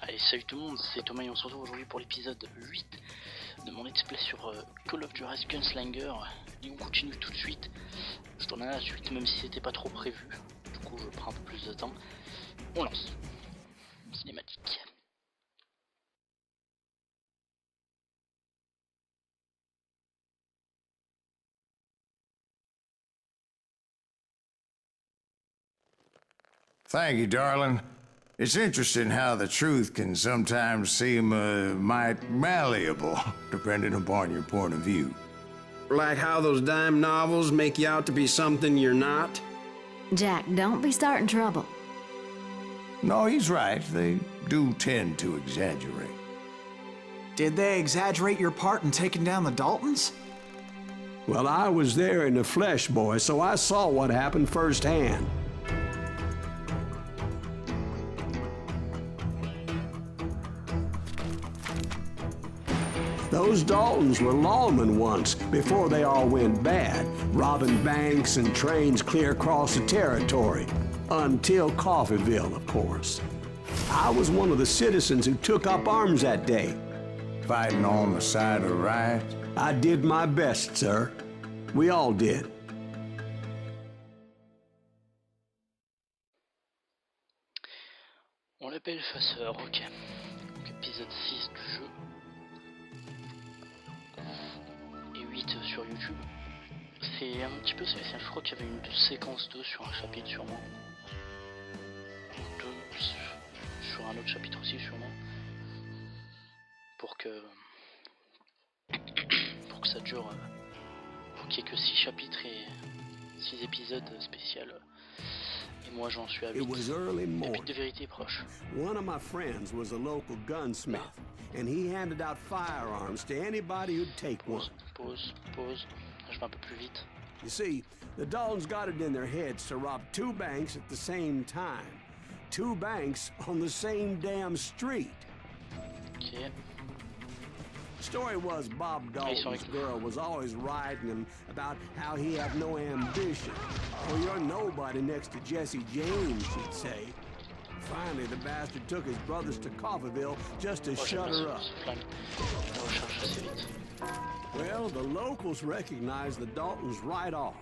Allez, salut tout le monde, c'est Thomas et on se retrouve aujourd'hui pour l'épisode 8 de mon let's play sur Call of Juarez Gunslinger. Et on continue tout de suite. Je tourne à la suite même si c'était pas trop prévu. Du coup je prends un peu plus de temps. On lance. Cinématique. Thank you, darling. It's interesting how the truth can sometimes seem might malleable, depending upon your point of view. Like how those dime novels make you out to be something you're not? Jack, don't be starting trouble. No, he's right. They do tend to exaggerate. Did they exaggerate your part in taking down the Daltons? Well, I was there in the flesh, boy, so I saw what happened firsthand. Those Daltons were lawmen once, before they all went bad, robbing banks and trains clear across the territory. Until Coffeeville, of course. I was one of the citizens who took up arms that day. Fighting on the side of right? I did my best, sir. We all did. On l'appelle Chasseur, ok. Donc épisode 6 du jeu. Et 8 sur YouTube. C'est un petit peu spécial, je crois qu'il y avait une séquence 2 sur un chapitre sûrement. 2 sur un autre chapitre aussi sûrement. Pour que ça dure, pour qu'il n'y ait que 6 chapitres et 6 épisodes spéciaux. Et moi j'en suis à 8. Chapitre de vérité proche. One of my friends was a local gunsmith, and he handed out firearms to anybody who'd take one. Pause. Je vais un peu plus vite. You see, the Daltons got it in their heads to rob 2 banks at the same time. 2 banks on the same damn street. Ok. Story was Bob Dalton's girl was always writing him about how he had no ambition. Oh, you're nobody next to Jesse James, she'd say. Finally, the bastard took his brothers to Coffeeville just to shut her up. Well, the locals recognized the Daltons right off.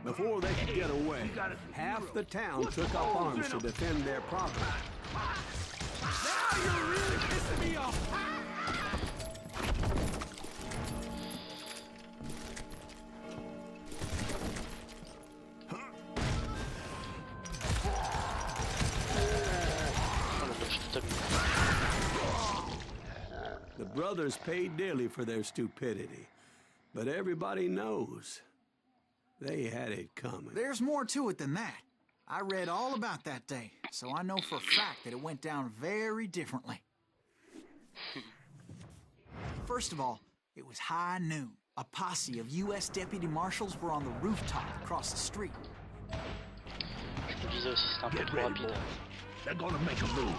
Before they could get away, half the town took up arms to defend their property. Now you're really pissing me off! The brothers paid dearly for their stupidity, but everybody knows they had it coming. There's more to it than that. I read all about that day, so I know for a fact that it went down very differently. First of all, it was high noon. A posse of U.S. deputy marshals were on the rooftop across the street. Je me disais aussi c'était un peu trop rapide. They're gonna make a move.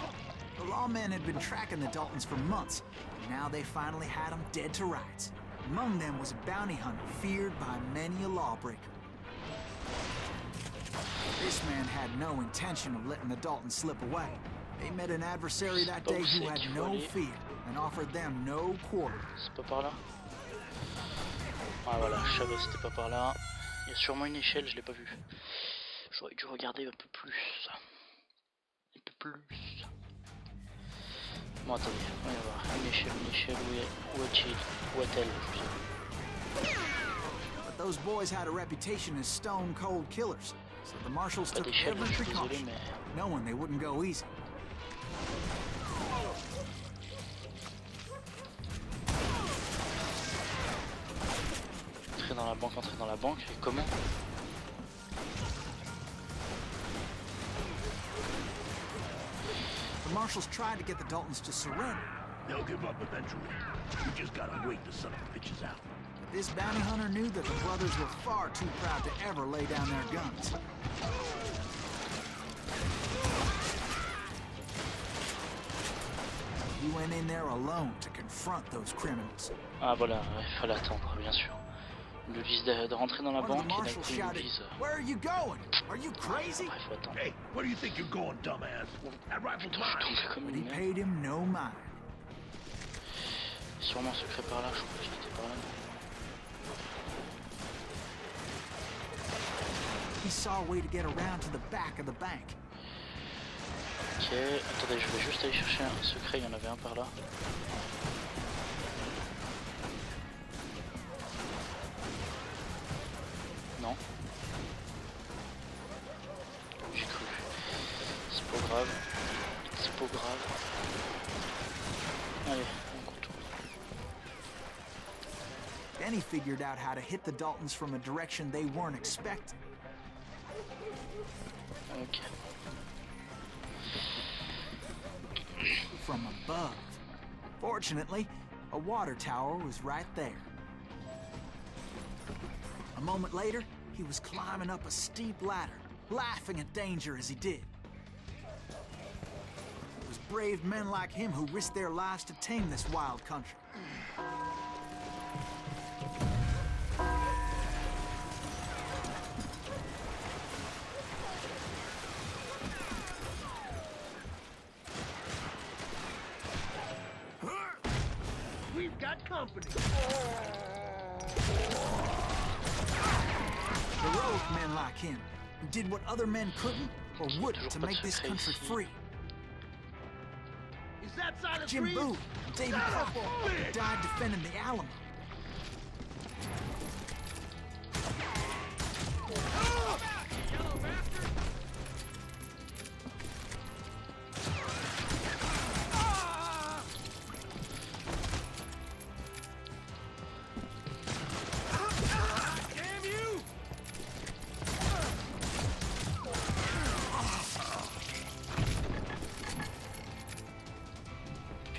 The lawmen had been tracking the Daltons for months, and now they finally had them dead to rights. Among them was a bounty hunter feared by many a lawbreaker. This man had no intention of letting the Daltons slip away. They met an adversary that day who had no fear and offered them no quarter. C'est pas par là. Ah voilà, je savais c'était pas par là. Il y a sûrement une échelle, je l'ai pas vue. J'aurais dû regarder un peu plus. Un peu plus. Bon attendez, on va y voir. Une échelle, où est-elle? But those boys had a reputation as stone cold killers, so the marshals took every precaution, knowing they wouldn't go easy. Entrer dans la banque, et comment? The marshals tried to get the Daltons to surrender. They'll give up eventually. You just gotta wait to suck the bitches out. But this bounty hunter knew that the brothers were far too proud to ever lay down their guns. He went in there alone to confront those criminals. Ah voilà, il fallait attendre, bien sûr. Ils nous disent de rentrer dans la One of the banque et d'un marshals coup ils nous shouted, disent... "Where are you going? Are you crazy?" Bref, faut attendre. Hey, where do you think you're going, dumbass? That rifle's Putain, je suis mine. tombé comme But he une merde. paid him no mind. Sûrement secret par là, je crois que j'étais par là. He saw a way to get around to the back of the bank. Ok, attendez, je vais juste aller chercher un secret, il y en avait un par là. Non. J'ai cru. C'est pas grave. C'est pas grave. Allez, on contourne. Then he figured out how to hit the Daltons from a direction they weren't expecting. Ok. From above. Fortunately, a water tower was right there. A moment later, he was climbing up a steep ladder, laughing at danger as he did. It was brave men like him who risked their lives to tame this wild country. We've got company. Heroic men like him, who did what other men couldn't or wouldn't to make this country free. Is that side of Jim trees? Boone, David Crockett, who died defending the Alamo.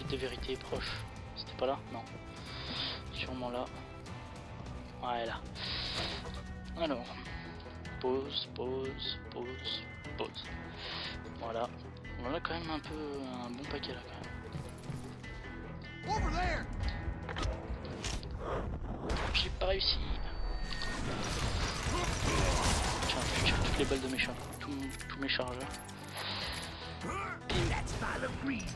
De vérité est proche. C'était pas là? Non. Sûrement là. Ouais, là. Alors. Pause, pause, pause, pause. Voilà. On en a quand même un peu un bon paquet là quand même. Over there! J'ai pas réussi. Tiens, je tire toutes les balles de mes chars. Tous mes chargeurs. That's by the breeze.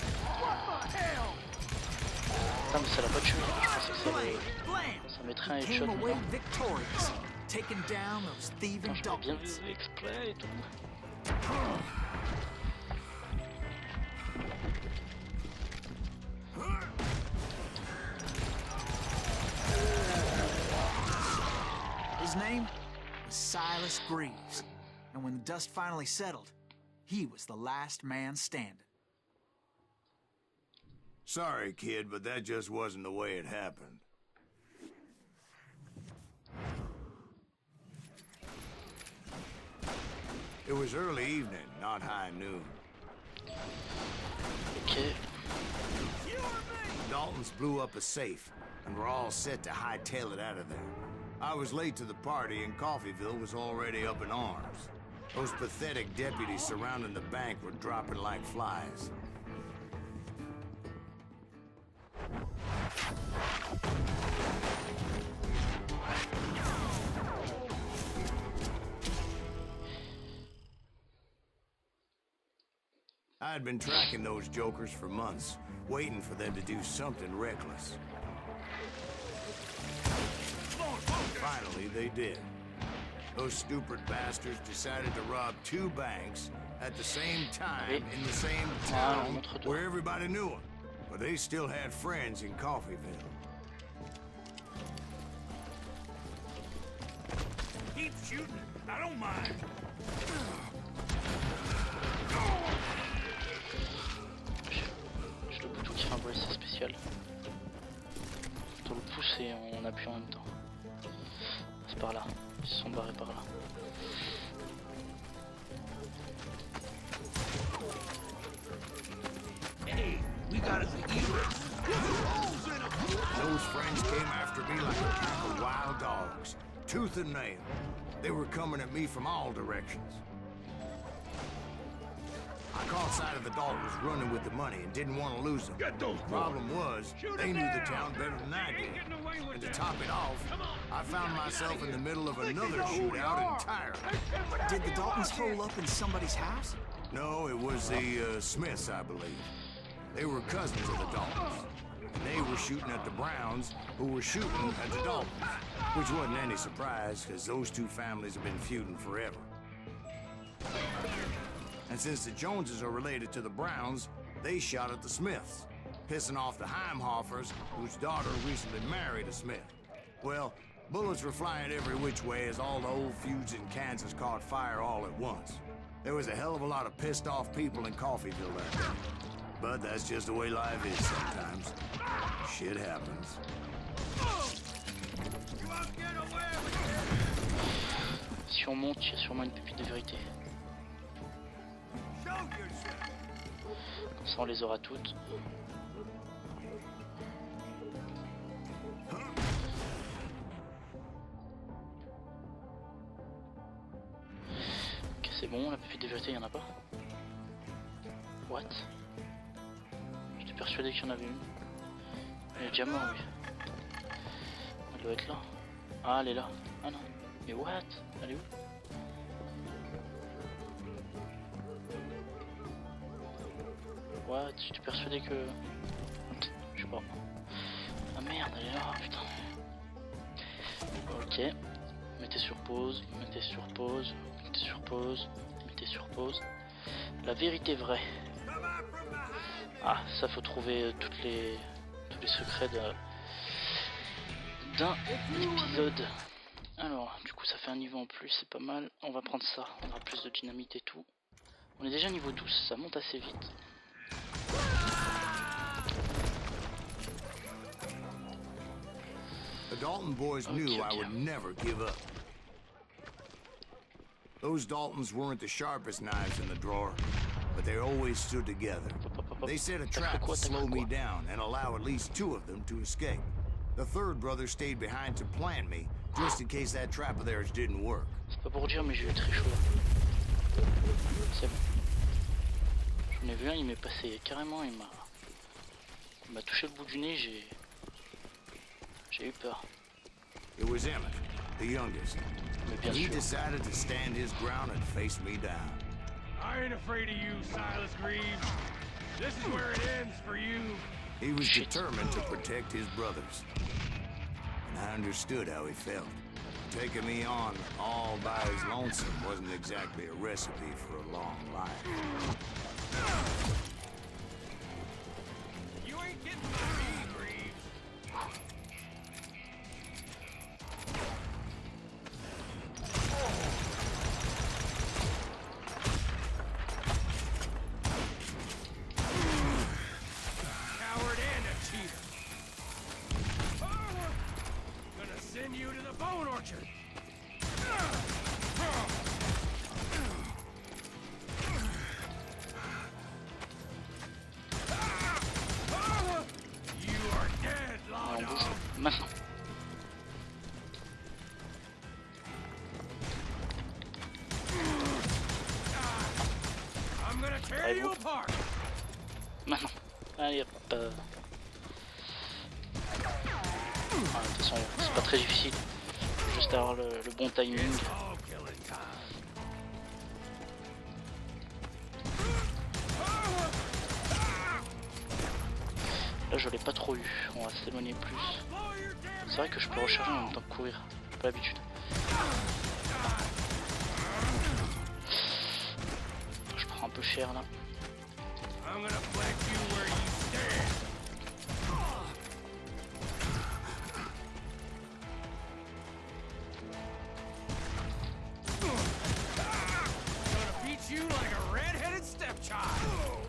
Putain, mais ça l'a pas tué. Je pensais que ça mettrait un headshot. Came away victorious, taking down those thieving J'aurais bien vu Daltons. l'exploit et tout. His name was Silas Greaves, and when the dust finally settled, he was the last man standing. Sorry, kid, but that just wasn't the way it happened. It was early evening, not high noon. Ok. The Daltons blew up a safe, and were all set to hightail it out of there. I was late to the party, and Coffeyville was already up in arms. Those pathetic deputies surrounding the bank were dropping like flies. I had been tracking those jokers for months, waiting for them to do something reckless. Finally, they did. Those stupid bastards decided to rob 2 banks at the same time in the same town where everybody knew them. But they still had friends in Coffeyville. Keep shooting. I don't mind. Je le bouton qui fait un bruit assez spécial. On le pousse et on appuie en même temps. C'est par là. Ils se sont barrés par là. Hey, we got us a hero. Those friends came after me like a pack of wild dogs, tooth and nail. They were coming at me from all directions. I caught side of the Daltons running with the money and didn't want to lose them. Get those Problem was, they knew the town better than I did. And to top it off, I found myself in the middle of another shootout entirely. Did the Daltons hole up in somebody's house? No, it was the Smiths, I believe. They were cousins of the Daltons. And they were shooting at the Browns, who were shooting at the Daltons. Which wasn't any surprise, because those two families have been feuding forever. And since the Joneses are related to the Browns, they shot at the Smiths, pissing off the Heimhoffers, whose daughter recently married a Smith. Well, bullets were flying every which way as all the old feuds in Kansas caught fire all at once. There was a hell of a lot of pissed off people in Coffeyville that day. But that's just the way life is sometimes. Shit happens. Si on monte, il y a sûrement une pépite de vérité. Comme ça on les aura toutes. Ok, c'est bon, la pépite de vérité, il n'y en a pas. What? J'étais persuadé qu'il y en avait une. Elle est déjà morte, oui. Elle doit être là. Ah, elle est là. Ah non. Mais what? Elle est où? What? J'étais persuadé que... Je sais pas. Ah merde, elle est là, putain. Ok. Mettez sur pause, mettez sur pause, mettez sur pause, mettez sur pause. La vérité vraie. Ah, ça faut trouver tous les secrets d'un épisode. Alors, du coup ça fait un niveau en plus, c'est pas mal. On va prendre ça, on aura plus de dynamite et tout. On est déjà niveau 12, ça monte assez vite. The Dalton boys knew I would never give up. Those Daltons weren't the sharpest knives in the drawer, but they always stood together. They set a trap to slow me down and allow at least two of them to escape. The third brother stayed behind to plant me, just in case that trap of theirs didn't work. C'est pas pour dire, mais j'ai eu très chaud. C'est bon. J'en ai vu un, il m'est passé carrément, il m'a touché le bout du nez, j'ai eu peur. It was Emmett, the youngest. He decided to stand his ground and face me down. I ain't afraid of you, Silas Greaves. This is where it ends for you. He was determined to protect his brothers. And I understood how he felt. Taking me on all by his lonesome wasn't exactly a recipe for a long life. You ain't getting by me, Greaves. Coward and a cheater. Forward! Gonna send you to the bone orchard. You are dead, Lotto. Maintenant. I'm gonna tear you apart. Maintenant. Allez hop. Ah, de toute façon, c'est pas très difficile. Faut juste avoir le bon timing. All killing time. Là je l'ai pas trop eu, on va s'éloigner plus. C'est vrai que je peux recharger en même temps que courir, j'ai pas l'habitude. Je prends un peu cher là. I'm gonna flank you where you stand. Gonna beat you like a red-headed stepchild.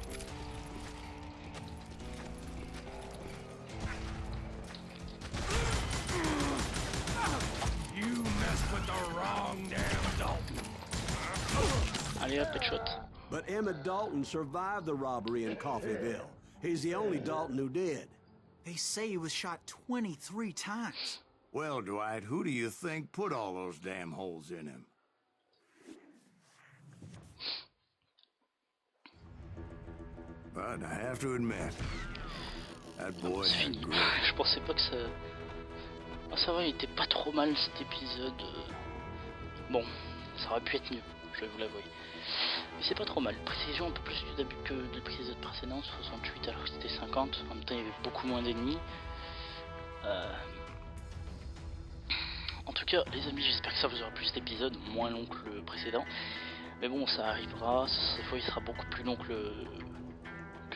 You messed with the wrong damn Dalton. Allez hop, headshot. But Emmett Dalton survived the robbery in Coffeyville. He's the only Dalton who did. They say he was shot 23 times. Well, Dwight, who do you think put all those damn holes in him? But I have to admit, that boy C'est had fini. grit. Je pensais pas que ça... Ah, ça va, il était pas trop mal cet épisode. Bon, ça aurait pu être mieux, je vais vous l'avouer. Mais c'est pas trop mal. Précision un peu plus du début que de l'épisode précédent, 68 alors que c'était 50. En même temps, il y avait beaucoup moins d'ennemis. En tout cas, les amis, j'espère que ça vous aura plu cet épisode, moins long que le précédent. Mais bon, ça arrivera. Cette fois, il sera beaucoup plus long que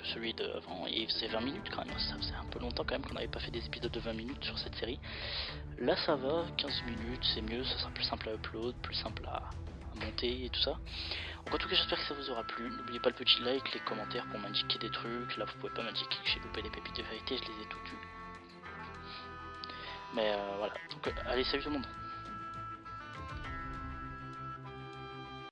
celui d'avant. Et c'est 20 minutes quand même. Ça faisait un peu longtemps quand même qu'on n'avait pas fait des épisodes de 20 minutes sur cette série. Là, ça va. 15 minutes, c'est mieux. Ça sera plus simple à upload, plus simple à monter et tout ça. Donc en tout cas, j'espère que ça vous aura plu. N'oubliez pas le petit like, les commentaires pour m'indiquer des trucs. Là, vous pouvez pas m'indiquer que j'ai loupé des pépites de vérité. Je les ai toutes vues. Mais voilà. Donc, allez, salut tout le monde.